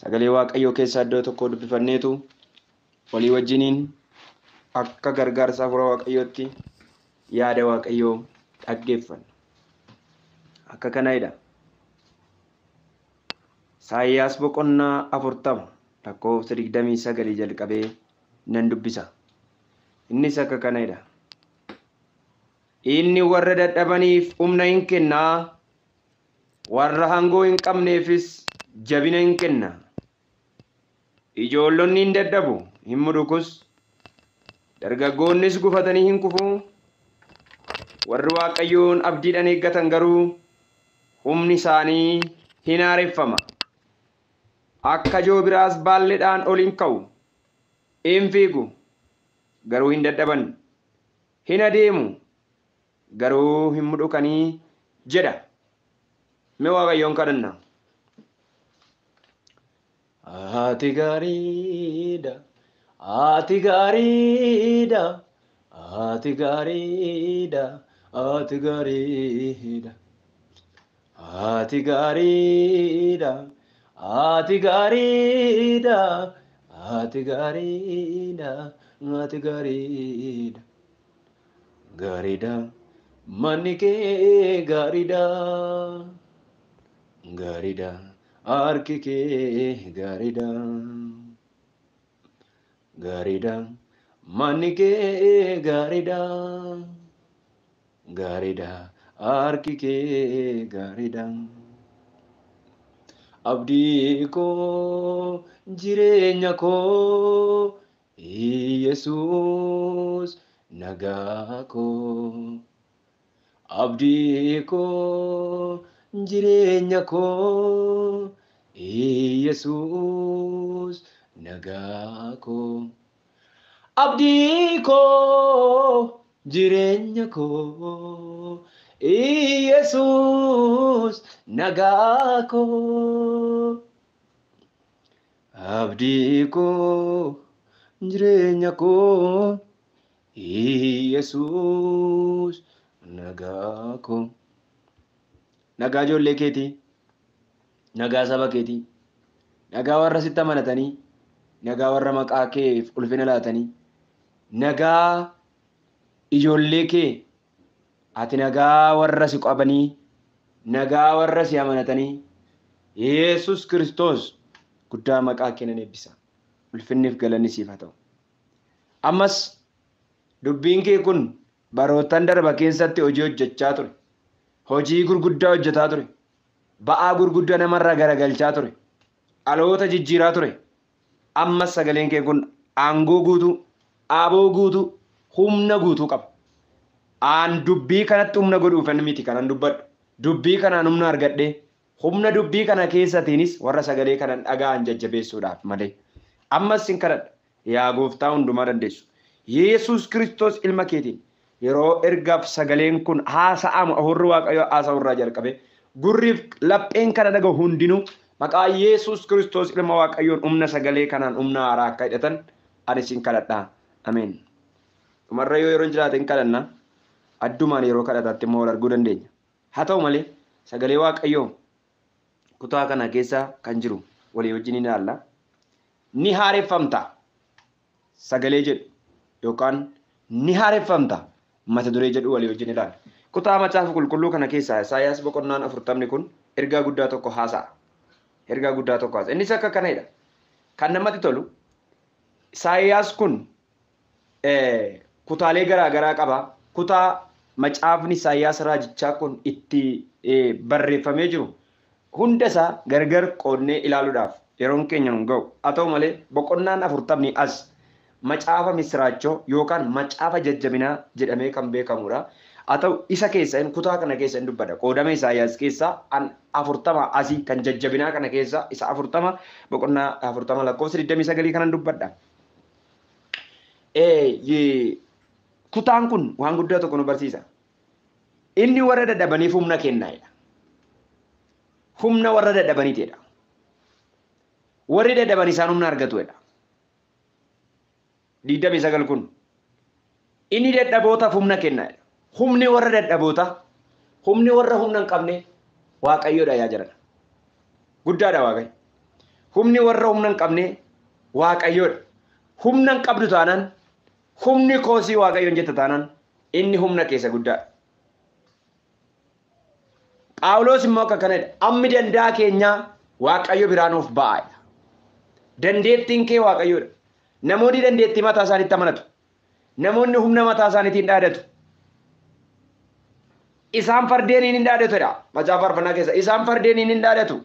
sagalee waaqayyoo keessaa iddoo tokko dubbifanneetu walii wajjiniin akka gargaarsa hafuura waaqayyootti yaada waaqayyoo dhaggeeffanna. Akka kanadha. Isaayyaas boqonnaa 40 lakkoofsa 29 jalqabee nan dubbisa. Innis akka kanadha. Inni warra dadhabaniif humna hin kenna, warra hangoo hin qabneefis jabina hin kenna. Ijoollonni hin dadhabu, hin mudukus, dargaggoonnis gufatanii hin kufu. Warri waaqayyoon abdiidhaan eeggatan garuu humni isaanii hin haareffama. Akka joobiraas baalleedhaan ol hin ka'u, hin fiigu, garuu hin dadhaban, hin adeemu, garuu hin mudukanii jedha. Mee waaqayyoon kadhanna. Ati gaariidha, ati gaariidha, ati gaariidha, ati gaariidha, ati gaariidha, ati gaariidha, ati gaariidha, ati gaariidha, gaariidha, manni kee gaariidha, gaariidha. Harki kee gaariidha, gaariidha, manni kee gaariidha, gaariidha, harki kee gaariidha. Abdii koo jireenya koo Yesuus nagaa koo. Abdii koo jireenya koo Yesuus nagaa koo. Abdii koo jireenya koo Yesuus nagaa koo. Abdii koo jireenya koo Yesuus nagaa koo. Nagaa ijoollee keetii, nagaa saba keetii, nagaa warra sitti amanatanii, nagaa warra maqaa keef ulfina laatanii, nagaa ijoollee kee, ati nagaa warra si qabanii, nagaa warra si amanatanii, Yesus Kiristoos guddaa maqaa kennan eebbisa. Ulfinniif galanni siif haa ta'u. Ammas dubbiin kee kun barootan darba keessatti hojii hojjechaa ture. Hojii gurguddaa hojjetaa ture. Ba'aa gurguddaa namarraa garagalchaa ture. Dhaloota jijjiiraa ture. Ammas sagaleen kee kun aangoo guutuu, aaboo guutuu, humna guutuu qaba. Aan dubbii kanatti humna godhuufan miti kanan dubbadhu. Dubbii kanaan humna argadhee, humna dubbii kana keessatiinis warra sagalee kanan dhaga'an jajjabeessuudhaaf malee. Ammas sin kadhadha. Yaa gooftaa hundumaa dandeessu. Yesus Kiristoos ilma keetiin yeroo ergaaf sagaleen kun haasa'amu hafuurri waaqayyoo haasa'u irraa jalqabe gurriif lapheen kana dhaga'u hundinuu maqaa Yesus Kiristoos ilma waaqayyoon humna sagalee kanaan humna haaraa akka hidhatan ani sin kadhadha. Ameen. Dhumarra yeroo jiraate hin kadhanna. Addumaan yeroo kadhataatti immoo wal arguu dandeenya. Haa ta'u malee sagalee waaqayyoo kutaa kana keessa kan jiru walii wajjin ni ilaalla. Ni haareffamta sagalee jedhu yookaan ni haareffamta mata duree jedhu walii wajjin ilaalla. Kutaa macaafa qulqulluu kana keessaa Isaayyaas boqonnaan 40 kun ergaa guddaa tokko haasa'a. Ergaa guddaa tokko haasa'a. Innis akka kanadha. Kan namatti tolu Isaayyaas kun kutaalee garaa garaa qaba. Kutaa macaafni Isaayyaas raajichaa kun itti barreeffamee jiru hunda isaa gargar qoodnee ilaaluudhaaf yeroon keenya nu ga'u. Haa ta'u malee boqonnaan 40 as macaafa misraachoo yookaan macaafa jajjabinaa jedhamee kan beekamudha. Haa ta'u isa keessa kutaa kana keessa hin dubbada. Qoodama Isaayyaas keessaa 40 asii kan jajjabinaa kana keessa isa 40 boqonnaa 40 lakkoofsa 29 kanan dubbadha. Kutaan kun waan guddaa tokko nu barsiisa. Inni warra dadhabaniif humna kennaadha. Humna warra dadhabaniitidha. Warri dadhaban isaan humna argatuudha. 29 kun inni dadhabootaaf humna kennaadha. Humni warra dadhaboota, humni warra humna hin qabne Waaqayyoodha yaa jiran. Guddaadha Waaqayyo. humni warra humna hin qabne waaqayyoodha. Humna hin qabdu taanaan humni koosii waaqayyoon jetta taanaan inni humna keessa guddaadha. Phaawulos immoo akka kanadha. Ammi danda'a keenyaa waaqayyo biraanuuf ba'aadha. Dandeettiin kee waaqayyoodha. Namoonni dandeettii mataa isaaniitti amanatu. Namoonni humna mataa isaaniitiin dhaadatu. Isaan fardeeniin hin dhaadatudha. Macaafa faarfannaa keessa isaan fardeeniin hin dhaadatu.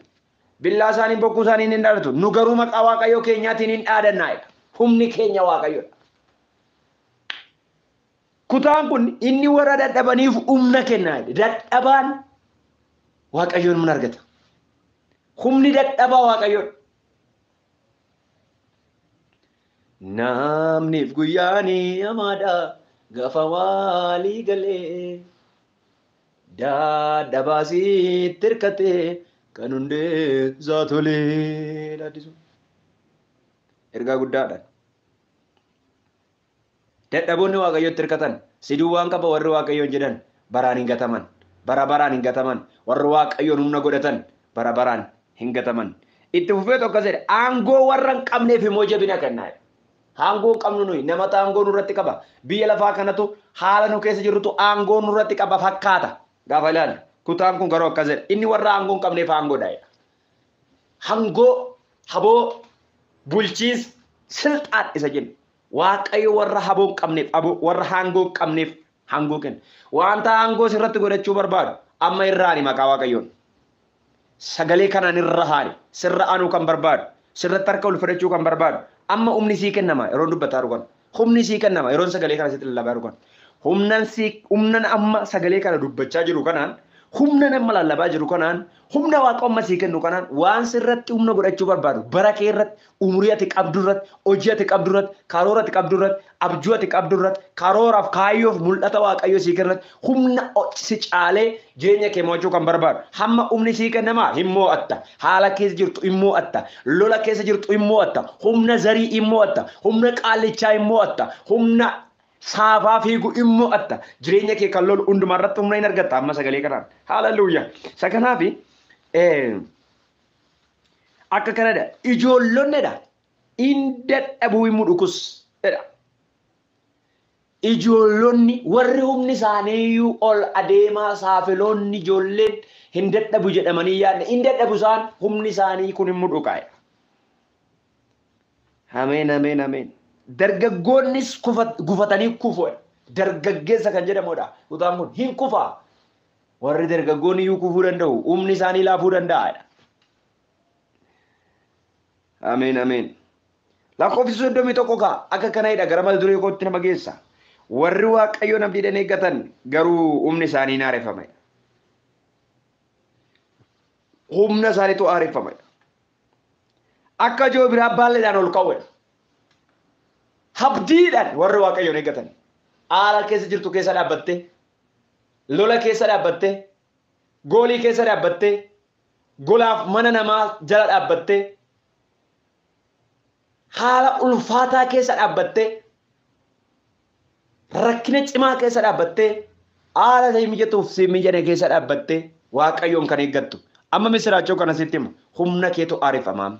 Billaa isaaniin bokkuu isaaniin hin dhaadatu. Nu garuu maqaa waaqayyoo keenyaatiin hin dhaadannaa'edha. Humni keenya waaqayyoodha. Kutaan kun inni warra dadhabaniif humna kennaa'edha. Dadhabaan waaqayyoon humna argata. Humni dadhabaa waaqayyoodha. Namniif guyyaanii hamaadha gaafa walii galee dadhabaasitti hirkatee kan hundee isaa tolee laaddisu. Ergaa guddaadhaan. Dadhaboonni waaqayyotti hirkatan siduu waan qaba warri waaqayyoon jedhan baraan hin gataman. Bara baraan hin gataman. Warri waaqayyoon humna godhatan bara baraan hin gataman. Itti fufee tokko jedhe aangoo warra hin qabneef immoo jabina kennaa. Aangoo qabnu nuyi nama aangoo nurratti qaba. Biyya lafaa kanatu haala nu keessa jirrutu aangoo nurratti qaba fakkaata. Gaafa ilaalu kutaan kun garuu akkas jedha. Inni warra aangoo hin qabneef aangoodha. Aangoo haboo bulchiis silxaan isa jennu. Waaqayyo warra haboo hin qabneef warra aangoo hin qabneef aangoo kenna. Wanta aangoo sirratti godhachuu barbaadu amma irraani maqaa waaqayyoon. Sagalee kanaan irra haani sirra aanuu kan barbaadu sirratti harka ol fudhachuu kan barbaadu. Amma humni sii kennama yeroo dubbataa dhugan. Humni sii kennama yeroo sagalee kana sitti lallabaa dhugan. Humnan amma sagalee kana dubbachaa jiru kanaan humna nama lallabaa jiru kanaan humna waaqa amma sii kennu kanaan waan sirratti humna godhachuu barbaadu bara kee irratti umurii ati qabdu irratti hojii ati qabdu irratti karoora ati qabdu irratti abjuu ati qabdu irratti karooraaf kaayyoof mul'ata waaqayyo sii kennatti humna si caalee jireenya kee mo'achuu kan barbaadu hamma humni sii kennamaa hin mo'atta haala keessa jirtu hin mo'atta lola keessa jirtu hin mo'atta humna zarii hin mo'atta humna qaallichaa hin mo'atta humna saafaa fiigu hin mo'atta jireenya kee kan lolu hundumaa irratti humna hin argatta amma sagalee kanaan haaleluyyaa isa kanaaf akka kanadha ijoollonnedha in dadhabuu hin mudhukus jedha ijoollonni warri humni isaaniiyyuu ol adeemaa saafiloonni ijoolleen hin dadhabu jedhamanii yaadne hin dadhabu isaan humni isaanii kun hin mudhuqaa. Ameen ameen ameen. Dargaggoonnis gufatanii kufu dargaggeessa kan jedhamudha. Kutaan kun hin kufaa. Warri dargaggoonni iyyuu kufuu danda'u humni isaanii laafuu danda'aadha. Ameen ameen. Lakkoofsi 31 akka kanadha gara mata duree kootti nama geessa. Warri waaqayyoon abdiidhaan eeggatan garuu humni isaanii hin haareffamne. Humna isaaniitu haareffamne. Akka joobiraa baalleedhaan ol ka'uudha. Abdiidhaan warri waaqayyoon eeggatan. Haala keessa jirtu keessa dhaabbattee, lola keessa dhaabbattee, goolii keessa dhaabbattee, golaaf mana namaa jala dhaabbattee, haala ulfaataa keessa dhaabbattee, rakkina cimaa keessa dhaabbattee, haala ta'e mijatuuf si mijane keessa dhaabbattee waaqayyoon kan eeggattu. Amma misiraachoo kana sitti himu humna keetu haareffamaa.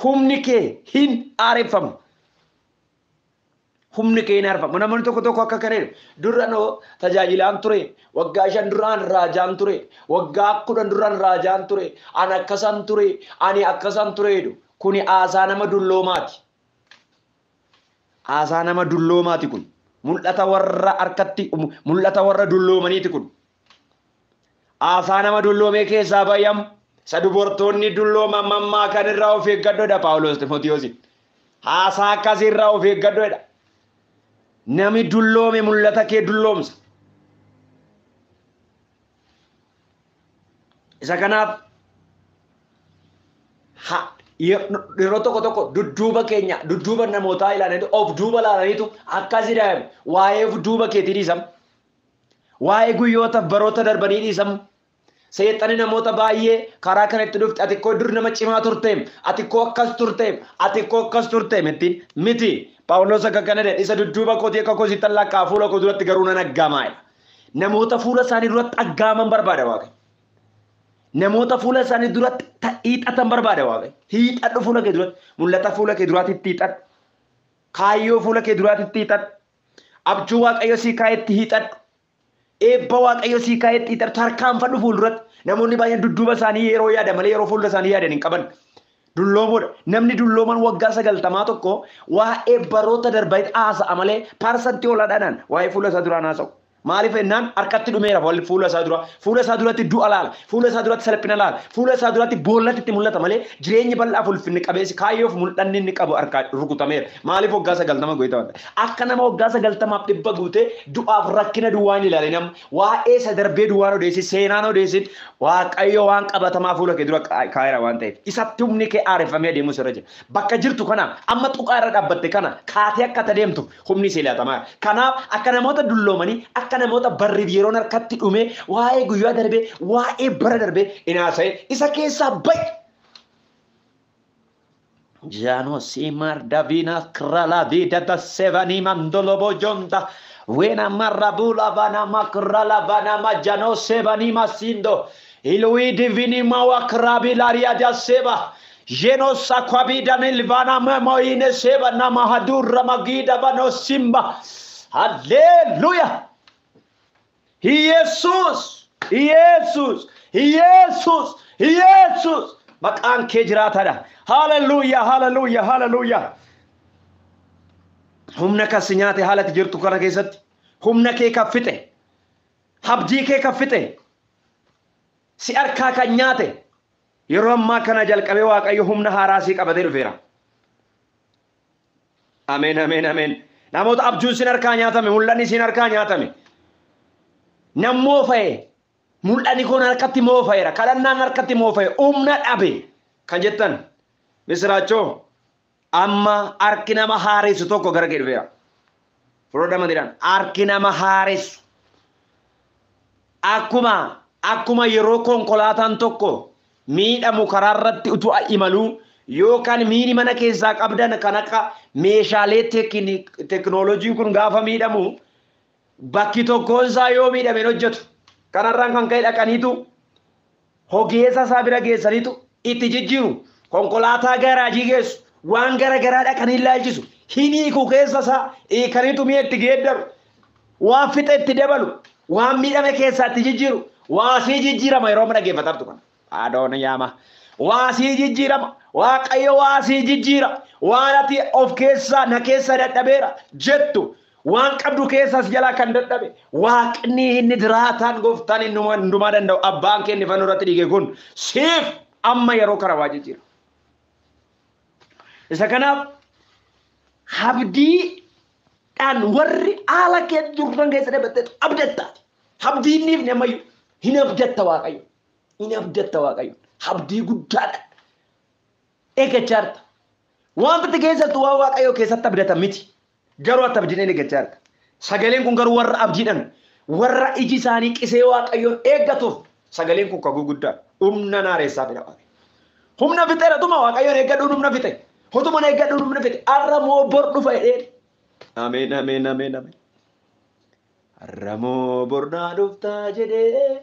Humni kee hin haareffamu. Humni kee hin haareffamu. Namoonni tokko akka kanadha. Durranoo tajaajilaan ture. Waggaa 5 duraan raajaan ture. Waggaa 10 duraan raajaan ture. Ani akkasan ture. Ani akkasan tureedhu. Kuni aasaa nama dulloomaati. Aasaa nama dulloomaati kun. Mul'ata warra harkatti mul'ata warra dulloomaniiti kun. Aasaa nama dulloomee keessaa bayyamu. Isa dubartoonni dullooma mammaa kan irraa of eeggaddoodha Phaawulos Timootiyoosi. Aasaa akkasii irraa of eeggaddoodha. Nami dulloome mul'ata kee dulloomsa. Isa kanaaf yeroo tokko dudduuba keenya dudduuba namootaa ilaalaniitu of duuba ilaalaniitu akkasii dhaabame waa'ee dudduuba keetii dhiisamu. Waa'ee guyyoota baroota darbanii dhiisamu. Seexani namoota baay'ee karaa kanatti dhufte ati koo dur nama cimaa turteem ati koo akkas turteem ati koo akkas turteem ittiin miti Phaawulos akka kanadha isa dudduuba kootii akka koo sitti lakkaa fuula koo duratti garuu nan aggaamaa namoota fuula isaanii duratti aggaaman barbaada Waaqayyo namoota fuula isaanii duratti hiixatan barbaada Waaqayyo. Hiixadhu fuula kee duratti. Mul'ata fuula kee duraatti hiixadhu. Kaayyoo fuula kee duraatti hiixadhu. Abjuu Waaqayyo sii kaayetti hiixadhu. Eebba Waaqayyo sii kaayetti hiixadhu. Tarkaanfadhu fuulduratti. Namoonni baay'een dudduuba isaanii yeroo yaada malee yeroo fuula isaanii yaadan hin qaban. Dulloomoodha. Namni dullooman waggaa 90 tokko waa'ee baroota darbanii haasa'a malee parsantii olaanaadhaan waa'ee fuula isaa duraan haasa'u. Maaliif ennaan harkatti dhumeera fuula isaa dura. Fuula isaa duratti du'a laala. Fuula isaa duratti salphina laala. Fuula isaa duratti boollatti itti mul'ata malee jireenyi bal'aaf ulfinni qabeessi kaayyoof mul'anni inni qabu harkaan rukutameera. Maaliif waggaa 90 goote wanta. Akka nama waggaa 90 dhibba guute du'aaf rakkina duwwaa hin ilaale nama waa'ee isa darbee duwwaan odeessi seenaan odeessin Waaqayyo waan qabatamaa fuula kee dura kaayera waan ta'eef. Isatti humni kee aareffamee adeemu sirra jira. Bakka jirtu kana amma tuqaa irra dhaabbatte kana kaatee akka adeemtu humni si laatamaa. Kanaaf akka namoota dulloomanii akka namoota barri yeroon harkatti dhume waa'ee guyyaa darbee waa'ee bara darbee inaasa'e isa keessaa ba'i. Jano simar davina krala vida da sevani mandolobo jonda wena marabula vana makrala vana majano sevani masindo ilui divini mawakrabi laria da seva jeno sakwabida nilvana memoine seva na mahadurra magida vano simba. Hallelujah. Jesus, Jesus, Jesus, Jesus. Maqaan kee jiraataadha. Hallelujah, hallelujah, hallelujah. Humna kasi nyaate haalati jirtu kana keessatti. Humna kee kaffite. Abdii kee kaffite. Si harkaa kan nyaate. Yeroo ammaa kana jalqabee Waaqayyo humna haaraa sii qabatee dhufeera. Ameen, ameen, ameen. Namoota abjuun sin harkaa nyaatame, mul'anni sin harkaa nyaatame. Nam moofa'e mul'anni kun harkatti moofa'eera. Kadhannaan harkatti moofa'e humna dhabe kan jettan misiraachoo amma harki nama haaressu tokko gara kee dhufeera. Fudhadhama jedhan harki nama haaressu akkuma yeroo konkolaataan tokko miidhamu karaarratti utuu imaluu yookaan miini mana keessaa qabdan kan akka meeshaalee teknoolojii kun gaafa miidhamu bakki tokkoon isaa yoo miidhameen hojjetu kanarraan kan ka'e dhaqaniitu hogeessa isaa bira geessaniitu itti jijjiiru konkolaataa garaajii geessu waan garagaraa dhaqanii ilaalchisu hiniiku keessa isaa hiikaniitu mi'a itti geeddaru waan fixa itti dabalu waan miidhame keessaa itti jijjiiru waasii jijjiirama yeroo dhaggeeffatartu kana adoon yaama waasii jijjiirama Waaqayyo waasii jijjiira waan ati of keessaa na keessa dadhabeera jettu waan qabdu keessas jalaa kan dadhabe Waaqni inni diraataan gooftaan hundumaa danda'u abbaan kee inni fannoo irratti dhiige kun siif amma yeroo kana waa jijjiira. Isa kanaaf abdiidhaan warri haala kee jirtan keessa dhabatte abdatta. Abdiinniif namayyuu hin abdatta Waaqayyo. Hin abdatta Waaqayyo. Abdii guddaadha. Eeggachaarta. Wanta keessattuu waa Waaqayyo keessatti abdatan miti. Garuu ati abdiin eeggachaarta. Sagaleen kun garuu warra abdiidhaan warra iji isaanii qisee Waaqayyoon eeggatuuf sagaleen kun kakuu guddaa humna naareessaa fida Waaqayyo. Humna fixeera tuma Waaqayyoon eeggadhuun humna fixe. Hotuman eeggadhuun humna fixe. Har'a moo bor dhufa jedheen. Ameen, ameen, ameen, ameen. Har'a moo bor naa dhuftaa jedhee.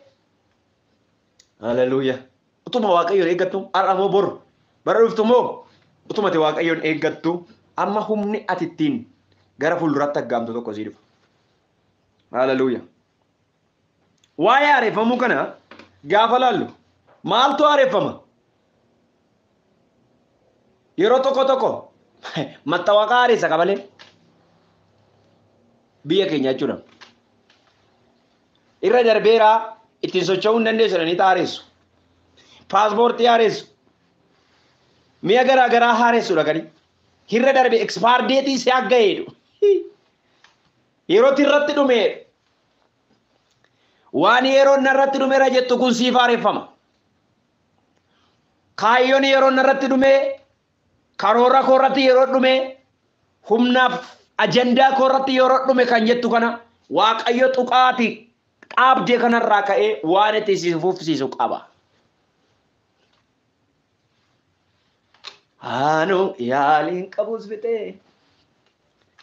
Hallelujah. Utuma Waaqayyoon eeggattu har'a moo bor bara dhuftu moo utumate Waaqayyoon eeggattu amma humni ati ittiin gara fuulduraatti aggaamtu tokko sii dhufa. Hallelujah. Waa'ee haareffamuu kana gaafa laallu maaltu haareffama? Yeroo tokko mattawaqaa haareessa qabalee biyya keenya jechuudha. Irra darbeeraa ittiin socho'uu hin dandeessu jedhanii haaressu. Paaspoortii haaressu. Mi'a garaa garaa haaressu dhaqanii. Irra darbe ekspaardeetii si akka jedhu. Yeroo irratti dhumee waan yeroo irratti dhumeera jettu kun siif haareffama. Kaayyoon yeroo irratti dhumee karoora koorratti yeroo dhumee humnaaf ajandaa koorratti yeroo dhume kan jettu kana Waaqayyo tuqaati dhaabdee kanarraa ka'ee waan itti si fufsiisu qaba. Anu yaaliin qabus fixee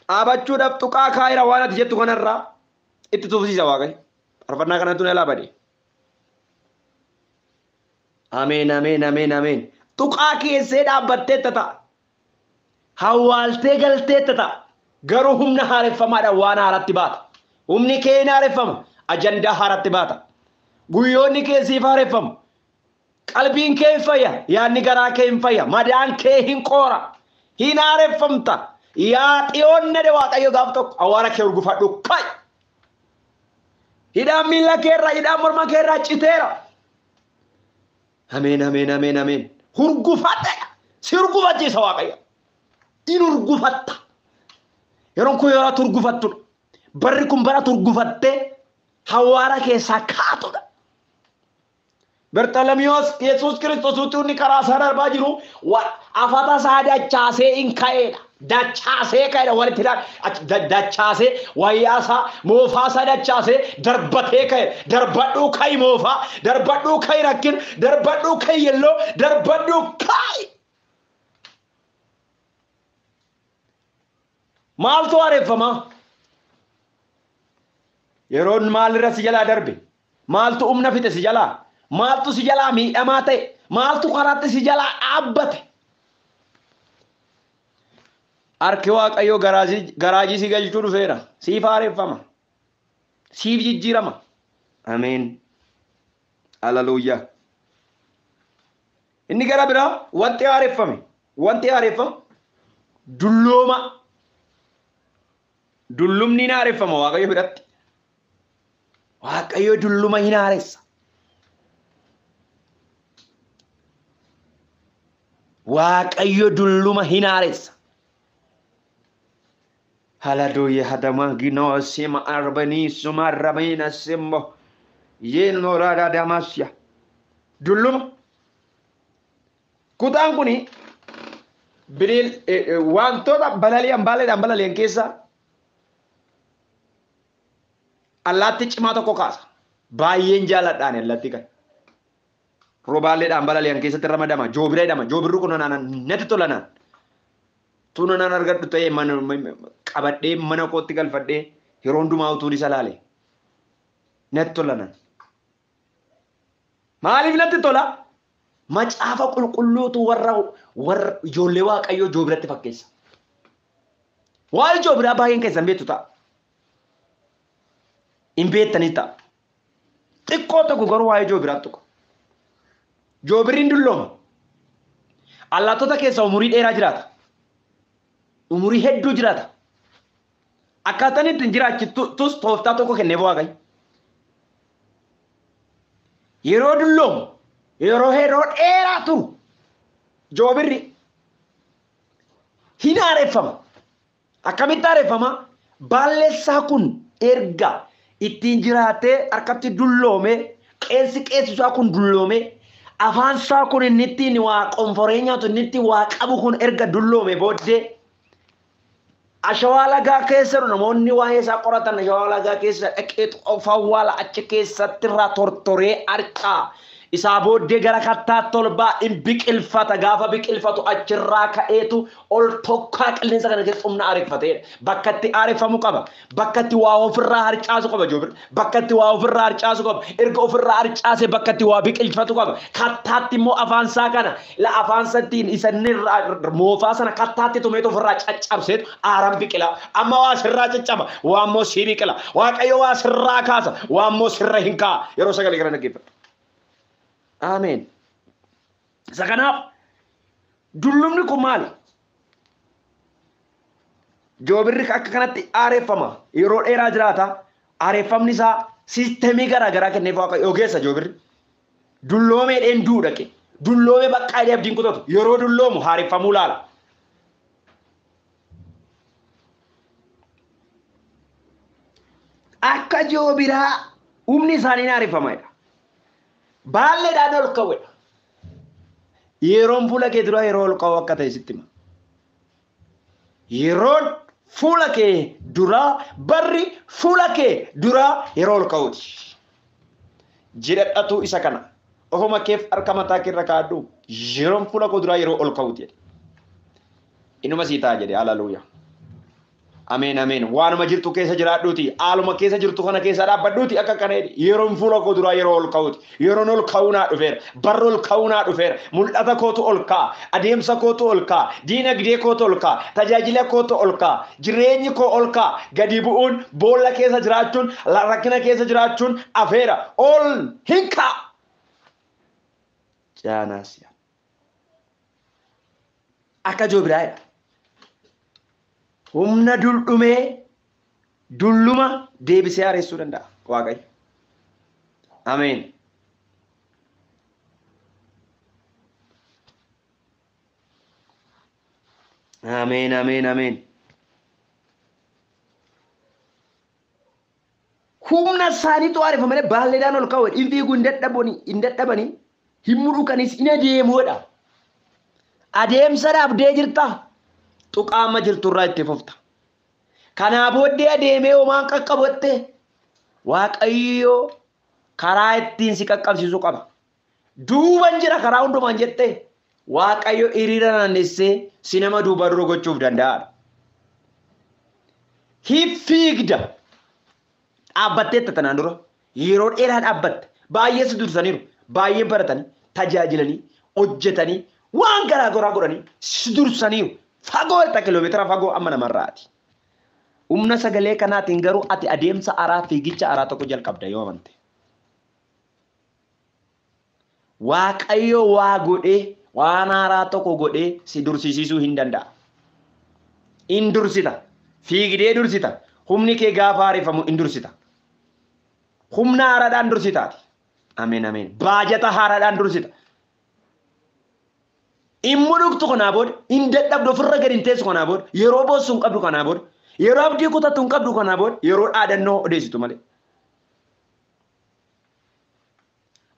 dhaabachuudhaaf tuqaa kaayira waan ati jettu kanarraa itti fufsiisa Waaqayyo. Arfannaa kanatti na laabade. Ameen ameen ameen ameen. Tuqaa keessee dhaabbattee tata. Hawwaaltee galtee tata. Garuu humna haareffamaadhaan waan haaratti baata. Humni kee hin haareffama. Ajandaa haaratti baata. Guyyoonni kee siif haareffama. Qalbiin kee hin fayya. Yaadni garaa kee hin fayya. Madaan kee hin qoora. Hin haareffamta. Yaa xiyoonne de Waaqayyo gaaf tokko awwaara kee urgufadhu kai. Hidhaan miila keerraa hidhaan morma keerraa citeera. Ameen ameen ameen ameen. Urgufadhe. Si urgufachiisa Waaqayyo. In urgufatta. Yeroon kun yeroo urgufattudha. Barri kun bara urgufattee hawaara keessaa kaatudha. Bartalamiyoos Yesuus Kiristoos utuunni karaa isaa darbaa jiru afata isaa dachaasee hin ka'eedha. Dachaasee ka'eedha walitti dachaasee wayyaa isaa moofaa isaa dachaasee darbatee ka'e. Darbadhuu ka'i moofaa, darbadhuu ka'i rakkin, darbadhuu ka'i yelloo, darbadhuu ka'i. Maaltu haareffama? Yeroon maalirra si jalaa darbe? Maaltu humna fite si jalaa? Maaltu si jalaa miidhamaa ta'e? Maaltu karaatti si jalaa dhaabbate? Harki Waaqayyoo garaajii si galchuu dhufeera. Siif haareffama. Siif jijjiirama. Ameen. Hallelujah. Inni gara biraa wanti haareffame. Wanti haareffame dullooma. Dullumni hin haareffama Waaqayyo biratti. Waaqayyo dulluma hin haaressa. Waaqayyo dulluma hin haaressa. Hallelujah. Hadama ginoo sima arbani suma rabina simbo. Yeno rada damasya. Dulluma. Kutaan kuni biril wantoota balaliyan keessa allaatti cimaa tokko kaasa. Baay'een jaaladhaan allaatti kan. Robaalleedhaan balaliyan keessatti ramadama. Joobireedhama. Joobirri kun natti tolanaan. Tuunanaan argadhu ta'ee qabadhee mana kootti galfadhee yeroo hundumaa utuu isa laale. Natti tolanaan. Maaliif natti tola? Macaafa qulqulluutu warra ijoollee Waaqayyoo joobiratti fakkeessa. Waa'ee joobiraa baay'een keessan beektu ta'a. Hin beektanii ta'a. Xiqqoo tokko garuu waa'ee joobiraa tokko. Joobirriin dullooma. Allaattota keessa umurii dheeraa jiraata. Umurii hedduu jiraata. Akkaataan ittiin jiraachitus tooftaa tokko kenneef Waaqayyo. Yeroo dulloomu yeroo dheeraa turu joobirri hin haareffama. Akkamitti haareffama? Baalleessaa kun erga ittiin jiraatee harkatti dulloome qeessisaa kun dulloome afaan isaa kun inni ittiin waa qonforee nyaatu inni ittiin waa qabu kun erga dulloome booddee ashawaa lagaa keessa namoonni waa'ee isaa qoratan ashawaa lagaa keessa dhaqee of awwaala achi keessatti irraa tortoree harcaa isaa booddee gara kattaa tolbaa hin biqilfata gaafa biqilfatu achirraa ka'eetu ol tokkaa qilleensa kana keessa humna aareffateedha. Bakka itti aareffamu qaba. Bakka itti waa ofirraa harcaasu qaba joobirri. Bakka itti waa ofirraa harcaasu qaba. Erga ofirraa harcaase bakka itti waa biqilfatu qaba. Kattaatti immoo afaansaa kana la afaansattiin isanni moofaa sana kattaatti tumeetu ofirraa caccabseetu aaran biqila. Amma waa sirraa caccaba. Waa immoo sii biqila. Waaqayyo waa sirraa kaasa. Waa immoo sirra hin kaa'a. Yeroo sagalee kana dhaggeeffatu. Ameen. Sakanaaf dullumni kun maali? Joobirri akka kanatti aareffama. Yeroo dheeraa jiraata. Aareffamni isaa siistemii garaagaraa kenneef Waaqayyo ogeessa joobirri. Dulloomee dheenduu dhaqe. Dulloomee bakka idee abdiin kutatu. Yeroo dulloomu haareffamuu laala. Akka joobiraa humni isaanii haareffamaadha. Baalleedhaan ol ka'uudha. Yeroon fuula kee dura yeroo ol ka'u akka ta'e sitti hima. Yeroon fuula kee dura barri fuula kee dura yeroo ol ka'uuti. Jedhadhatu isa kana. Ofuma keef harka mataa keerra kaadhu. Yeroon fuula koo dura yeroo ol ka'uuti. Inuma sii ta'a jedhe hallelujah. Ameen ameen. Waanuma jirtu keessa jiraadhuuti. Haaluma keessa jirtu kana keessa dhaabbadhuuti akka kanatti. Yeroon fuula koo duraa yeroo ol ka'uuti. Yeroon ol ka'uu naa dhufeera. Barri ol ka'uu naa dhufeera. Mul'ata kootu ol ka'a. Adeemsa kootu ol ka'a. Diinagdee kootu ol ka'a. Tajaajila kootu ol ka'a. Jireenyi koo ol ka'a. Gadi bu'uun boolla keessa jiraachuun rakkina keessa jiraachuun afeera. Ol hin ka'a. Jaanaasiya. Akka joobiraadha. Humna dullumee dulluma deebisee haaressuu danda'a Waaqayyo. Ameen. Ameen ameen ameen. Humna isaaniitu haareffa malee baalleedhaan ol ka'u hin fiigu hin dadhabanii hin mudhukanis hin adeemuudha. Adeemsa dhaabdee jirta. Tuqaama jirturraa itti fufta. Kanaa booddee adeemee homaan qaqqabatte Waaqayyo karaa ittiin si qaqqabsiisu qaba. Duuban jira karaa hundumaan jette Waaqayyo hiriira naannessee si nama duuba dura gochuuf danda'a. Hiffiigda dhaabbatteetta tanaan dura yeroo dheeraa dhaabbatte baay'ee si dursaniiru baay'ee baratanii tajaajilanii hojjetanii waan garaa garaa godhanii si dursaniiru. Fagoo irra kiiloomeetira fagoo amma namarraati. Humna sagalee kanaatiin garuu ati adeemsa araa fiigicha araa tokko jalqabda yoo amante. Waaqayyo waa godhee waan araa tokko godhee si dursisiisuu hin danda'a. In dursita. Fiigdee dursita. Humni kee gaafa haareffamu in dursita. Humna haaraadhaan dursitaati. Ameen ameen. Baajata haaraadhaan dursita. Immoo dhugtu kanaa booda hin dadhabdu ofirra gadi hin teessu kanaa booda yeroo boossu hin qabdu kanaa booda yeroo abdii kutattu hin qabdu kanaa booda yeroo dhaadannoo odeessitu malee.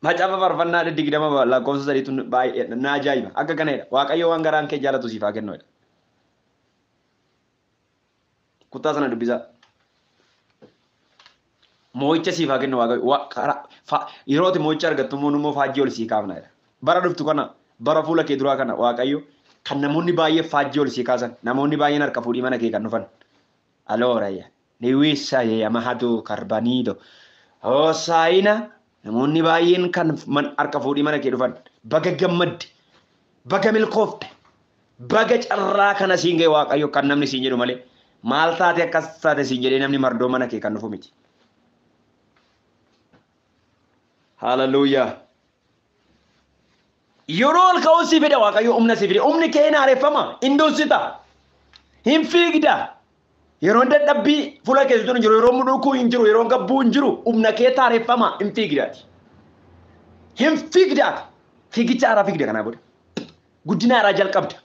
Macaafa faarfannaa 20 lakkoofsa 3 baay'ee na ajaa'iba akka kanadha. Waaqayyo waan garaan kee jaalatu siif haa kennuudha. Kutaa sana dubbisaa. Moo'icha siif haa kennu Waaqayyo. Yeroo ati moo'icha argattu immoo faajjii ol sii kaafna. Bara dhuftu kana bara fuula kee duraa kana Waaqayyo kan namoonni baay'ee faajjii ol sii kaasan namoonni baay'een harka fuudhii mana kee kan dhufan. Alooraya ni wisa yamahatu karbanido. Hosaayina namoonni baay'een kan harka fuudhii mana kee dhufan baga gammadde baga milkoofte baga carraa kana siin ga'e Waaqayyo kan namni siin jedhu malee maal taate akkas taate siin jedhee namni mardoo mana kee kan dhufu miti. Hallelujah. Yeroo ol ka'uu si fide Waaqayyo humna si fide humni kee hin haareffama hin dursita hin fiigda yeroo dadhabbii fuula keessatti hin jiru yeroo mudhukuu hin jiru yeroo gabbuu hin jiru humna kee haareffama hin fiigdaati fiigicha haaraa fiigda kanaa booda guddina haaraa jalqabda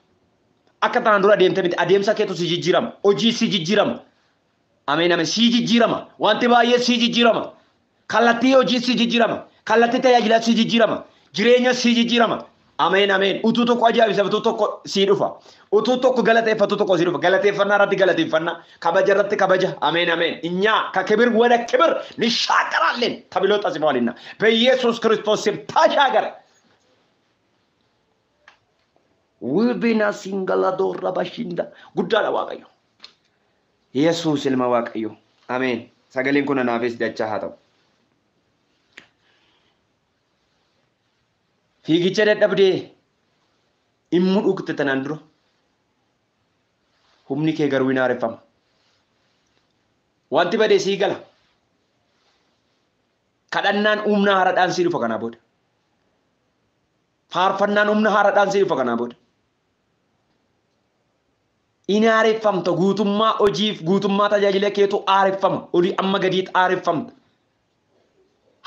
akka tanaan dura adeemte miti adeemsa keetu si jijjiirama hojii si jijjiirama ameen ameen si jijjiirama wanti baay'ee si jijjiirama kallattii hojii si jijjiirama kallattii tajaajilaa si jijjiirama jireenya si jijjiirama. Ameen ameen. Utuu tokko ajaa'ibsa utuu tokko sii dhufa. Utuu tokko galateeffatu tokko sii dhufa. Galateeffannaa irratti galateeffannaa. Kabaja irratti kabaja. Ameen ameen. Inyaa ka kibir wada kibir nishaaqaraalleen tabiloota si faalinna. Beyesus Kiristoosiin tajaagara. Wibina singaladorra bashinda. Guddaadha Waaqayyo. Yesuus ilma Waaqayyo. Ameen. Sagaleen kun anaafis dachaa haa ta'u. Fiigicha dadhabdee immoo dhugte tanaan dura humni kee garuu hin haareffama. Wanti badee sii gala. Kadhannaan humna haaraadhaan sii dhufa kanaa booda. Faarfannaan humna haaraadhaan sii dhufa kanaa booda. Inni haareffamta guutummaa hojiif guutummaa tajaajila keetu haareffama. Olii amma gadiitti haareffamta.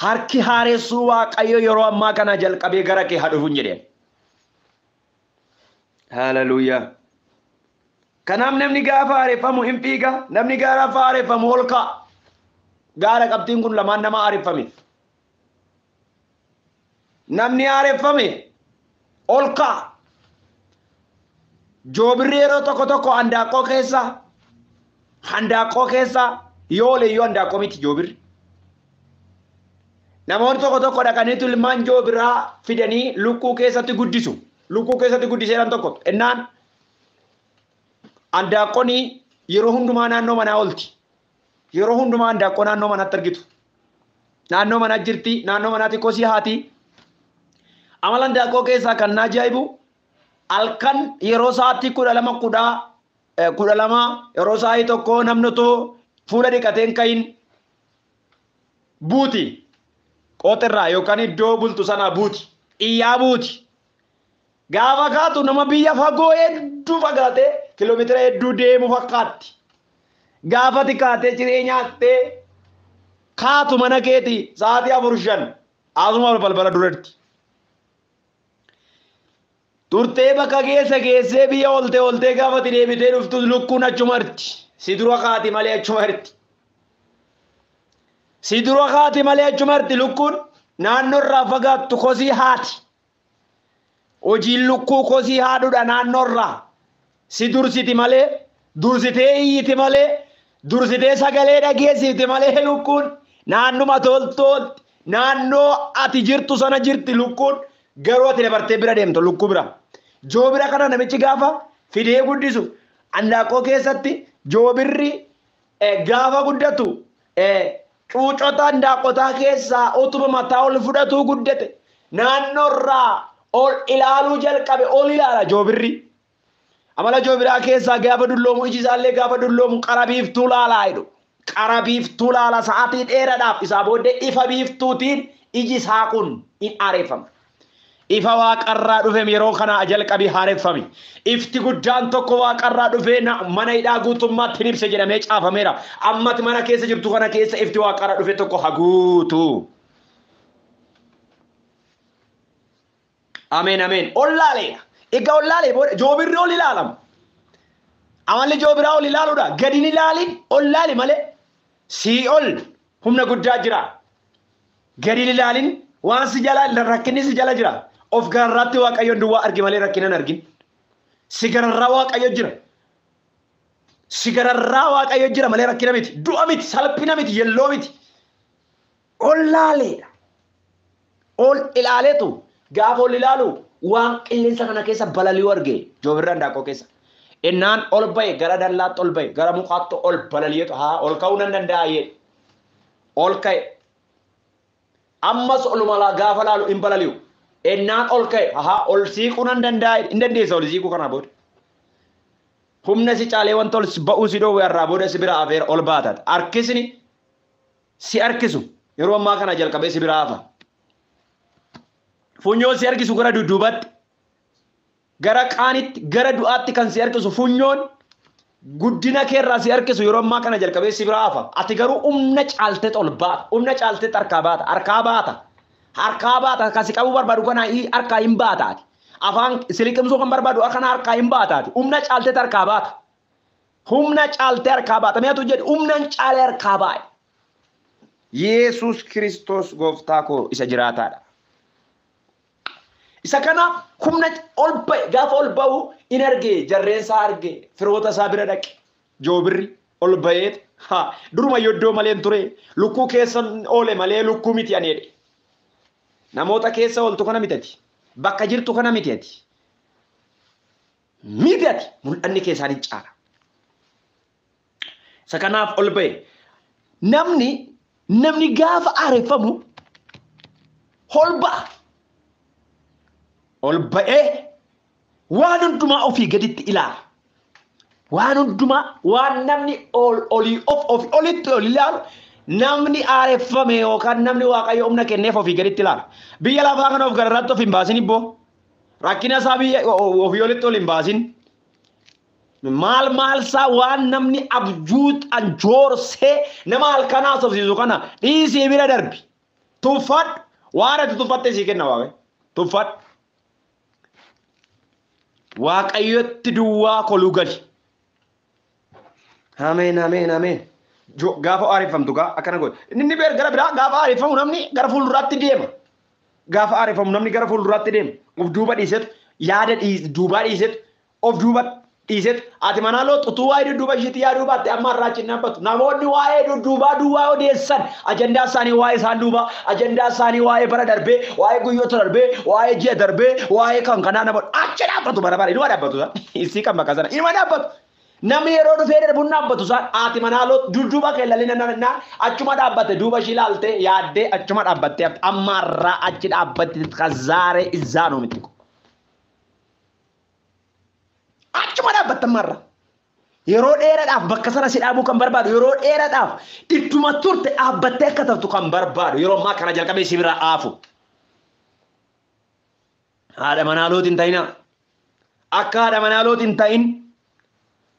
Harki haaressuu Waaqayyo yeroo ammaa kana jalqabee gara kee haa dhufu jedheen. Hallelujah. Kanaaf namni gaafa haareffamu hin fiiga. Namni gaafa haareffamu ol ka'a. Gaara qabxiin kun lamaan nama haareffame. Namni haareffame ol ka'a. Joobirri yeroo tokko tokko handaaqqoo keessa yoo leeyyoo handaaqqoo miti joobirri. Namoonni tokko tokko dhaqaniitu ilmaan joobiraa fidanii lukkuu keessatti guddisu. Lukkuu keessatti guddiseeran tokko ennaan handaaqqoon yeroo hundumaa naannoo manaa oolti. Yeroo hundumaa handaaqqoo naannoo manaatti argitu. Naannoo manaa jirti, naannoo manaatti kosii haati. Amala handaaqqoo keessaa kan na ajaa'ibu halkan yeroo sa'aatii 12 yeroo sa'aatii tokko namni too fuula dhiqateen kayin buuti qooxirraa yookaan iddoo bultu sanaa buuti. Iyyaa buuti. Gaafa kaatu nama biyya fagoo hedduu fagaatee kiiloomeetira hedduu deemu fakkaatti. Gaafa kaatee ciree nyaattee kaatu mana keetii sa'aatii 4-5 asuma balbala duratti. Turtee bakka geessee biyya oltee gaafa deebitee dhuftus lukkuun achumarti. Si dura kaati malee achumarti. Si dura kaati malee achumarti lukkuun naannoo irraa fagaattu kosii haati. Hojiin lukkuu kosii haadhuudha naannoo irraa. Si dursiti malee, dursitee iyyiti malee, dursitee sagalee dhageessifti malee lukkuun naannuma toltooti. Naannoo ati jirtu sana jirti lukkuun garuu ati dabartee bira deemtu lukkuu bira. Joo bira kana namichi gaafa fidee guddisu handaaqqoo keessatti joobirri gaafa guddatu cuucota handaaqqotaa keessaa utuma mataa ol fudhatu guddate naannoo irraa ol ilaaluu jalqabe ol ilaala joobirri. Amala joobiraa keessaa gaafa dulloomu iji isaallee gaafa dulloomu qara biiftuu laalaa jedhu. Qara biiftuu laala sa'aatii dheeraadhaaf isaa booddee ifa biiftuutiin iji isaa kun hin aareeffama. Ifa waaqarraa dhufe yeroo kana jalqabii haareffame. Ifti guddaan tokko waaqarraa dhufe mana hidhaa guutummaatti hin ibse jedhamee caafameera. Ammati mana keessa jirtu kana keessa ifti waaqarraa dhufe tokko haguutu. Ameen ameen. Ollaaleedha. Egaa ollaalee booda joobirri ol ilaalama. Amalli joobiraa ol ilaaluudha. Gadi hin ilaalin ollaali malee. Sii ol humna guddaa jira. Gadi hin ilaalin waan si jala rakkinni si jala jira. Of gararraatti waaqayyoon duwwaa argi malee rakkinan argin. Si gararraa waaqayyo jira. Si gararraa waaqayyo jira malee rakkina miti. Du'a miti, salphina miti, yelloo miti. Ollaaleedha. Ol ilaaleetu gaafa ol ilaalu waan qilleensa kana keessa balali'uu arge joobirri handaaqqoo keessa. Innaan ol bahe gara dallaatti ol bahe gara mukaatti ol balali'eetu ol ka'uu nan danda'a jedhe. Ol ka'e. Ammas olumalaa gaafa laalu hin balali'u. Innaan ol ka'e ol siiquu nan danda'a hin dandeessa ol siiquu kana booda. Humna si caalee wanta ol ba'uu si dhoowwe irraa booda si bira afeera ol baatata. Harkisni si harkisu yeroo ammaa kana jalqabee si bira hafa. Funyoon si harkisu gara dudduubatti gara qaanitti gara du'aatti kan si harkisu funyoon guddina keerraa si harkisu yeroo ammaa kana jalqabee si bira hafa. Ati garuu humna caaltee ol baata. Humna caaltee harkaa baata. Harkaa baata. Harkaa baata kasi qabu barbaadu kana harkaa hin baataati. Afaan siliqimsuu kan barbaadu kana harkaa hin baataati. Humna caaltee harkaa baata. Humna caaltee harkaa baata. Meetu jedhu humna caalee harkaa baa'e. Yesus Kiristoos gooftaa koo isa jiraataadha. Isa kana humna ol ba'e gaafa ol ba'u in arge jarreen isaa arge firoota isaa bira dhaqe joobirri ol ba'eet duruma yoddoo malee ture lukkuu keessa oole malee lukkuu miti aneedhe. Namoota keessa ooltu kana mitati. Bakka jirtu kana mitati. Mitati mul'anni keessaan hin caala. Isa kanaaf ol ba'e. Namni gaafa aareeffamu ol ba'a. Ol ba'ee waan hundumaa ofii gaditti ilaala. Waan hundumaa waan namni olitti ol ilaalu namni aareeffame yookaan namni waaqayyo humna kenneef ofii gaditti ilaala. Biyya lafaa kana of gararraatti of hin baasin ibboo. Rakkina isaa biyya ofii olitti ol hin baasin. Maal isaa waan namni abjuuxan joorsee nama halkanaas ofsiisu kana dhiisii bira darbi. Tuffadhu waan ati tuffatte sii kenna waaqayyo. Tuffadhu. Waaqayyotti duwwaa koluu gali. Ameen ameen ameen. Gaafa aareeffamtu akkana godhe. Inni gara biraa gaafa aareeffamu namni gara fuulduraatti deema. Gaafa aareeffamu namni gara fuulduraatti deema. Of duuba dhiisetu yaada duubaa dhiisetu of duuba dhiisetu ati manaa looxutuu waa'ee dudduuba ishiitti yaaduu baatte amma irraa achi dhaabbatu. Namoonni waa'ee dudduubaa duwwaa odeessan ajandaa isaanii waa'ee isaan duubaa ajandaa isaanii waa'ee bara darbee waa'ee guyyoota darbee waa'ee ji'a darbee waa'ee kan kanaa namoonni achi dhaabbatu bara bara inuma dhaabbatu isii kan bakka sana inuma dhaabbatu. Namni yeroo dhufee darbuun dhaabbatu isaan haati manaa dudduuba kee lalina na achuma dhaabbatte duuba ishii ilaaltee yaaddee achuma dhaabbattee ammaarraa achi dhaabbatte kazaaree izzaanoo miti. Achuma dhaabbatte ammaarraa. Yeroo dheeraadhaaf bakka sana si dhaabuu kan barbaadu yeroo dheeraadhaaf ittuma turte dhaabbattee akka taftu kan barbaadu yeroo ammaa kana jalqabee si biraa aafu. Haadha manaa lootiin ta'ina akka haadha manaa lootiin ta'in.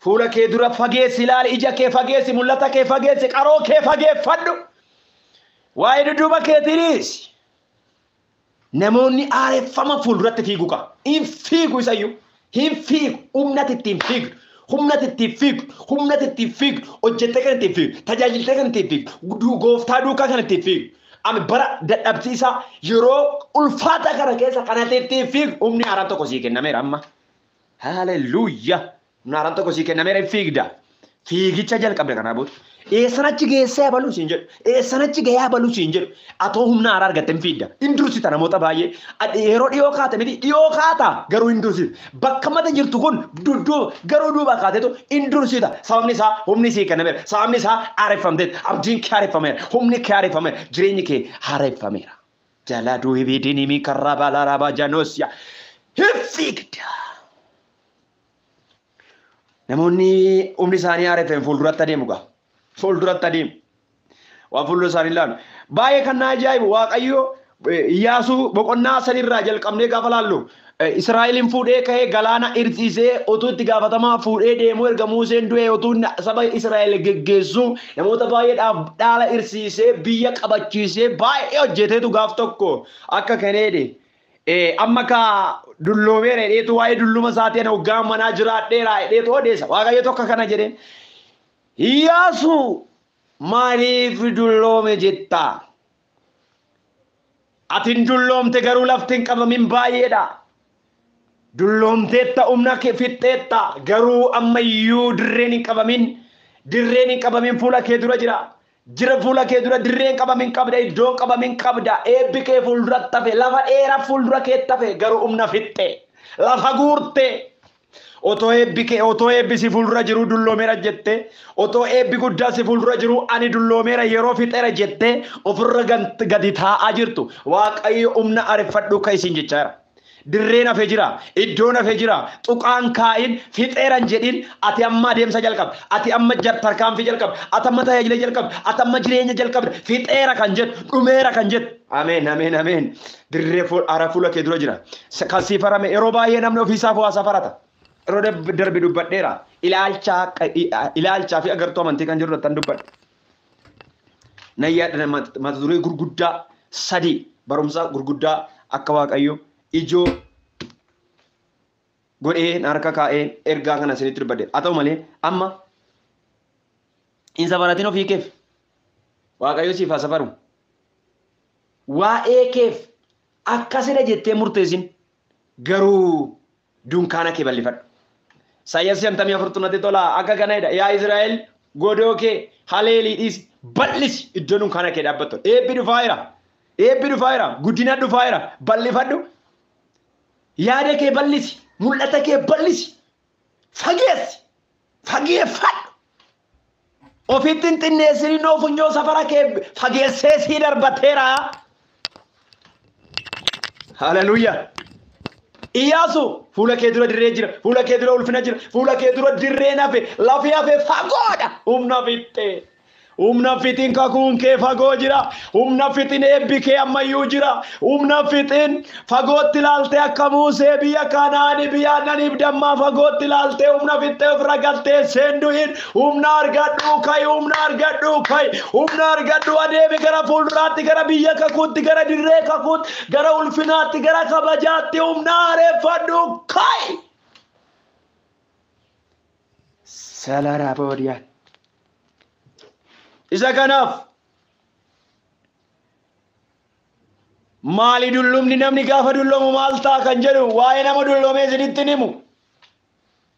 Fuula kee dura fageessi ilaali ija kee fageessi mul'ata kee fageessi qaroo kee fageeffadhu waa'ee dudduuba keetiinis namoonni aareffama fuulduratti fiigu qaba hin fiigu isayyuu hin fiigu humnati ittiin fiigdu hojjettee kan ittiin fiigdu tajaajiltee kan ittiin fiigdu gooftaa duukaa kan ittiin fiigdu ami bara dadhabsiisaa yeroo ulfaata kana keessa kanatti ittiin fiigdu humni haaraan tokko sii kennameera amma haleluuyaa. Naaraan tokko sii kennameera fiigda. Fiigicha jalqabde kana booda. Eessanachi geessee abaluu siin jedhu. Eessanachi gahee abaluu siin jedhu. Atoo humna haaraa argatte hin fiigda. Hin dursita namoota baay'ee. Yeroo dhiyoo kaate miti dhiyoo kaata garuu hin dursita. Bakka mata jirtu kun garuu duuba kaatetu hin dursita. Sababni isaa humni sii kennameera. Sababni isaa haareffamteera. Abdiin kee haareffameera. Humni kee haareffameera. Jireenyi kee haareffameera. Jalaa duubii biidinii mi karraa baalaa raabaa janoosiya. Hin fiigda. Namoonni humni isaanii haareffame fuulduratti adeemu gaa. Fuulduratti adeemu. Waan fuuldura isaanii ilaalu. Baay'ee kan na ajaa'ibu Waaqayyo Iyyaasuu boqonnaa sanirraa jalqabnee gaafa laallu Israa'eliin fuudhee ka'ee galaana irsiisee otuu itti gaafatamaa fuudhee deemuu erga Museen du'ee otuu saba Israa'el geggeessu namoota baay'eedhaaf dhaala irsiisee biyya qabachiisee baay'ee hojjeteetu gaaf tokko akka kaneedhe. Amma ka dulloomeera dheetu waa'ee dulluma isaatiin hoggaa manaa jiraadheera dheetu odeessa Waaqayyo tokko kana jedheen Iyyaasuu maaliif dulloome jetta atin dulloomte garuu lafti hin qabamin baay'eedha dulloomteetta humna kee fixxeetta garuu ammayyuu dirreen hin qabamin fuula kee dura jira fuula kee dura dirreen qabamin qabda iddoon qabamin qabda eebbi kee fuulduratti tafe lafa dheeraa fuuldura kee tafe garuu humna fixxe lafa guurte otoo eebbi si fuuldura jiru dulloomeera jette otoo eebbi guddaa si fuuldura jiru ani dulloomeera yeroo fixeera jette ofirra gadi taa'aa jirtu Waaqayyo humna areffadhu ka isin jechaara. Dirreen hafee jira, iddoon hafee jira, tuqaan kaa'in fixeeran jedhin ati amma adeemsa jalqabda, ati amma tarkaanfii jalqabda, ati amma tajaajila jalqabda, ati amma jireenya jalqabda, fixeera kan jedhu, dhumeera kan jedhu. Ameen. Dirree hara fuula kee dura jira. Kan sii farame yeroo baay'ee namni ofiisaaf waa safarata. Yeroo darbi dubbadheera. Ilaalchaa fi agartuu amantii kan jiru irratti dubbadhe. Nayyaa mata duree gurguddaa sadii barumsa gurguddaa akka Waaqayyo ijoo godhee harka kaa'ee ergaa kana isinitti dubbadhe. Haa ta'u malee amma hin safaratin ofii keef Waaqayyo siif haa safaru. Waa'ee keef akkasina jettee murteessin garuu dunkaana kee bal'ifadhu. Isaayyaas 54 tola akka kanadha. Yaa Israa'el godoo kee haleelii dhiisi bal'isi iddoo dunkaana kee dhaabbattu. Eebbi dhufaaira guddina dhufaaira bal'ifadhu. Yaada kee bal'isi mul'ata kee bal'isi fageeffadhu. Ofitti hin xinneessini noo funyoo safara kee fageessee sii darbateera. Haleluuyaa. Iyyaasu fuula kee dura dirree jira, fuula kee dura ulfina jira, fuula kee dura dirree nafe lafi hafe fagoodha. Humna fitiin kakuun kee fagoo jira. Humna fitiin eebbi kee ammayyuu jira. Humna fitiin fagootti ilaaltee akka Musee biyya Kanaanii biyya Aannaniif dammaa fagootti ilaaltee humna fittee ofirra galtee seendu'in humna argadhu kai. Humna argadhu adeemi gara fuulduraatti gara biyya kakuutti gara dirree kakuutti gara ulfinaatti gara kabajaatti humna areeffadhu kai. Salaraa boodiyaan. Isa kanaaf maali dullumni namni gaafa dulloomu maal ta'a kan jedhu waa'ee nama dulloomee isinitti himu.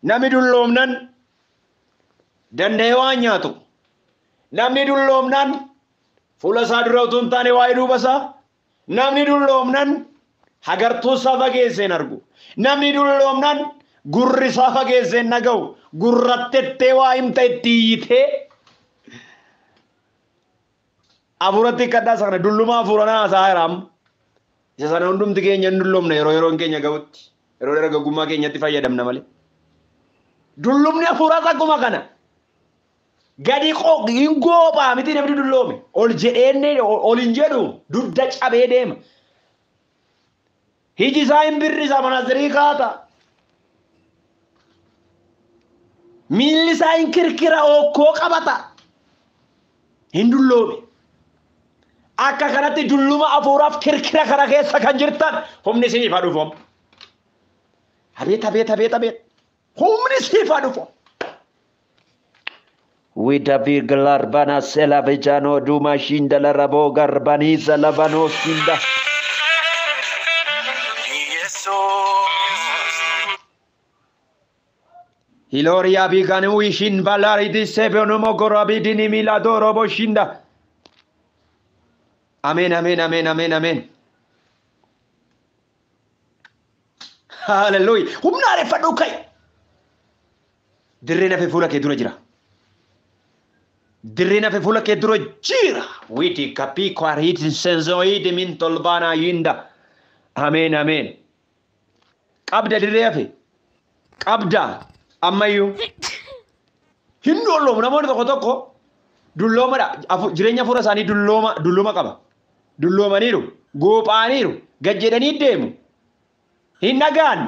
Namni dulloomnan danda'ee waan nyaatu. Namni dulloomnan fuula isaa dura utuu hin taane waa'ee duuba isaa. Namni dulloomnan hagartuu isaa fageessee hin argu. Namni dulloomnan gurri isaa fageessee naga'u gurrattettee waa himta itti hiitee afuuratti kadhaa sana dulluma afuuranaa haasaa jiraam isa sana hundumti keenya hin dulloomne yeroon keenya ga'utti yeroo dargaggummaa keenyatti fayyadamna malee dullumni afuuraas akkuma kana gadi hin goophaa miti namni dulloome ol jedheenne ol hin jedhu dudda cabee deema hiji isaa hin birrisa manazirii kaata miilli isaa hin kirkira okkoo qabata hin dulloome akka kanatti dulluma afuuraaf kirkira kana keessa kan jirtan humni isiniif haa dhufu abeet humni isiniif haa dhufu Widavir galarbana sela vejano duma shinda la rabo garbaniza lavano sinda Hiloria bigane wishin balari di sebeono mogorabi dini miladoro boshinda Amen. Hallelujah. Humna areffadhu kai. Dirree nafe fuula kee dura jira. Witi kapi kwariti senzoidi min tolbana yinda. Amen. Qabda dirree hafe. Qabda ammayyu. Hindoollomu namoonni tokko dulloomadha. Jireenya fuula isaanii dullooma qaba. Dulloomaniiru, goophaaniiru, gajjedhanii deemu. Hin nagaan.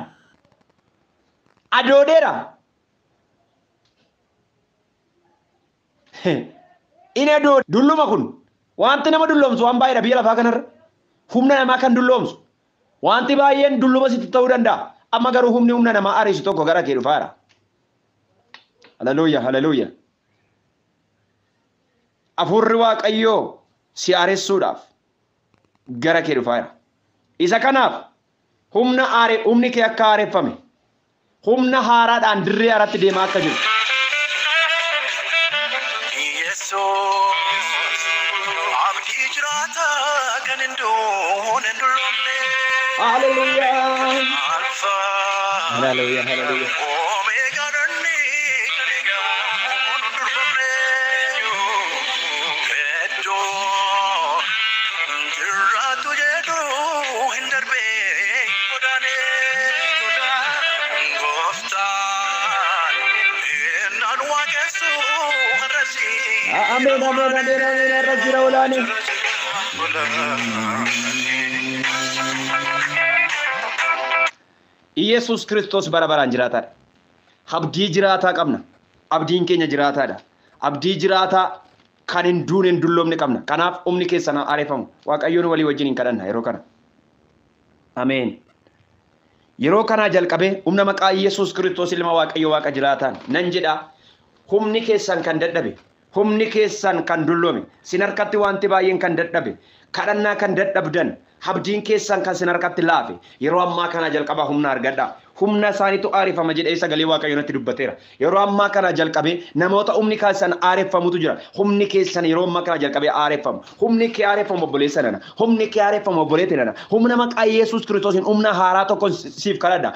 Adoodeera. Ina dulluma kun wanti nama dulloomsu waan baay'eedha biyya lafaa kanarra. Humna namaa kan dulloomsu. Wanti baay'een dulluma sitti ta'uu danda'a. Amma garuu humna namaa ariisu tokko gara kee dhufaara. Hallelujah. Afurri Waaqayyoo si aaressuudhaaf gara kee dhufaara. Isa kanaaf humni kee akka aareffame humna haaraadhaan dirree haaraatti deemaa akka jiru. Hallelujah. Amen. Rajira ulani. Yesus Kristos bara-baraan jiraataadha. Abdii jiraataa qabna. Abdiin keenya jiraataadha. Abdii jiraataa kan hin duune hin dulloomne qabna. Kanaaf humni keessan aareeffamu. Waaqayyoon walii wajjin hin kadhanna yeroo kana. Amen. Yeroo kana jalqabee humna maqaa Yesus Kristos ilma Waaqayyoo Waaqa jiraataan nan jedha humni keessan kan dadhabe humni keessan kan dulloome sin harkatti wanti baay'een kan dadhabe kadhannaa kan dadhabdan abdiin keessan kan sin harkatti laafe yeroo ammaa kana jalqaba humna argadha humna isaaniitu aareffama jedhee sagalee Waaqayyoo natti dubbateera yeroo ammaa kana jalqabee namoota humni keessan aareffamutu jira humni keessan yeroo ammaa kana jalqabee aareffamu humni kee aareffamu obboleessa nana humni kee aareffamu obboleetti nana humna maqaa Yesuus Kiristoosiin humna haaraa tokko siif kadhadha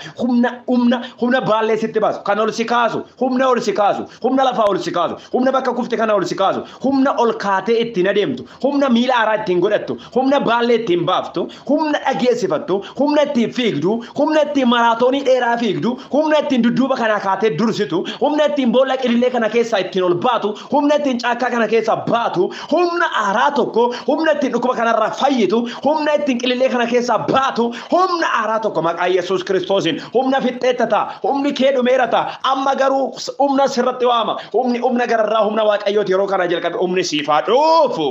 humna baallee sitti baasu kan ol si kaasu humna ol si kaasu humna lafaa ol si kaasu humna bakka kufte kana ol si kaasu humna ol kaatee ittiin adeemtu humna miila haaraa ittiin godhattu humna baallee ittiin baaftu humna dhageessifattu humna ittiin fiigdu humna ittiin maraatoonii dheeraa fiigdu humna ittiin dudduuba kana kaatee dursitu humna ittiin boolla qilillee kana keessaa ittiin ol baatu humna ittiin caakkaa kana keessaa baatu humna haaraa tokko humna ittiin dhukkuba kanarraa fayyitu humna ittiin qilillee kana keessaa baatu humna haaraa tokko maqaa Yesuus Kiristoosiin humna fixxeettata humni kee dhumeerata amma garuu humna sirratti waama humna gararraa humna Waaqayyooti yeroo kana jalqabe humni siifaa dhufu.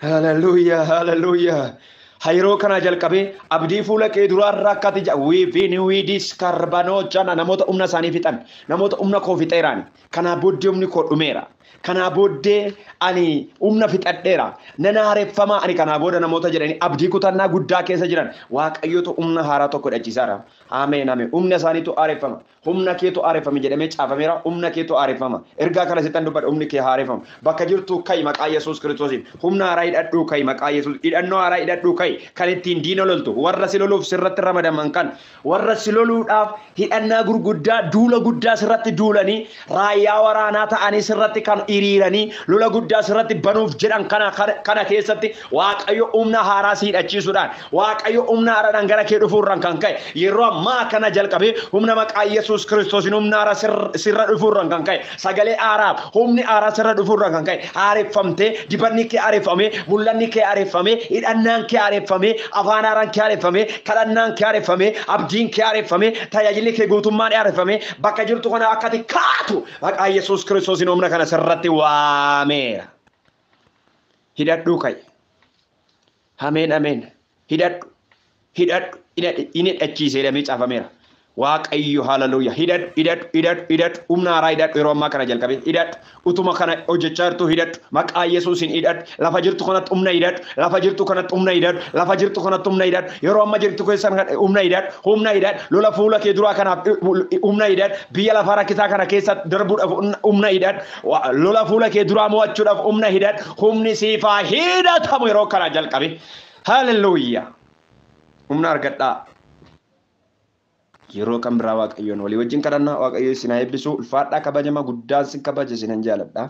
Hallelujah. Hayroo kana jalqabee abdii fuula kee duraarraa akkati wiidis karbanoo jana namoota humna isaanii fixan namoota humna koo fixeeraan kanaa booddee humni koo dhumeera Kanaa booddee ani humna fixadheera. Nan haareffamaa ani kanaa booda namoota jedhanii abdii kutannaa guddaa keessa jiran Waaqayyotu humna haaraa tokko hidhachiisaara. Ameen ameen. Humna isaaniitu haareffama. Humna keetu haareffame jedhamee caafameera. Humna keetu haareffama. Ergaa kana sittan dubbadha humni kee haareffama. Bakka jirtu kai maqaa Yesuus Kiristoosiin. Humna haaraa hidhadhuu kai maqaa Yesuus. Hidhannoo haaraa hidhadhuu kai kan ittiin diina loltu. Warra si loluuf sirratti ramadaman kan warra si loluudhaaf hidhannaa gurguddaa duula guddaa sirratti duulanii raayyaa waraanaa ta'anii sirratti kan hiriiranii lola guddaa sirratti banuuf jedhan kana keessatti Waaqayyo humna haaraa si hidhachiisuudhaan Waaqayyo humna haaraadhaan gara kee dhufuurraan kan ka'e yeroo ammaa kana jalqabee humna maqaa Yesuus Kiristoosiin humna haaraa sirra dhufuurraan kan ka'e sagalee haaraa humni haaraa sirra dhufuurraan kan ka'e haareffamtee dibanni kee haareffamee mul'anni kee haareffamee hidhannaan kee haareffamee afaan haaraan kee haareffamee kadhannaan kee haareffamee abdiin kee haareffamee tajaajilli kee guutummaan haareffamee bakka jirtu kana akkati kaatu maqaa Yesuus Kiristoosiin humna kana sirratti waameera. Hidhadhuu kai. Ameen ameen. Hidhadhu inni hidhachiisee lamee caafameera. Waaqayyo hallelujah. Hidhadhu humna haaraa hidhadhu yeroo ammaa kana jalqabe hidhadhu utuma kana hojjechaa jirtu hidhadhu maqaa Yesuusiin hidhadhu lafa jirtu kanatti humna hidhadhu lafa jirtu kanatti humna hidhadhu lafa jirtu kanatti humna hidhadhu yeroo amma jirtu keessan humna hidhadhu lola fuula kee duraa kanaaf humna hidhadhu biyya lafa rakkisaa kana keessa darbuudhaaf humna hidhadhu lola fuula kee duraa mo'achuudhaaf humna hidhadhu humni siifaa hidhatamu yeroo kana jalqabe hallelujah. Humna argadhaa. Yeroo kan biraa Waaqayyoon walii wajjin kadhannaa Waaqayyo isin haa eebbisu ulfaadhaa kabajamaa guddaan sin kabaja isinan jaaladha.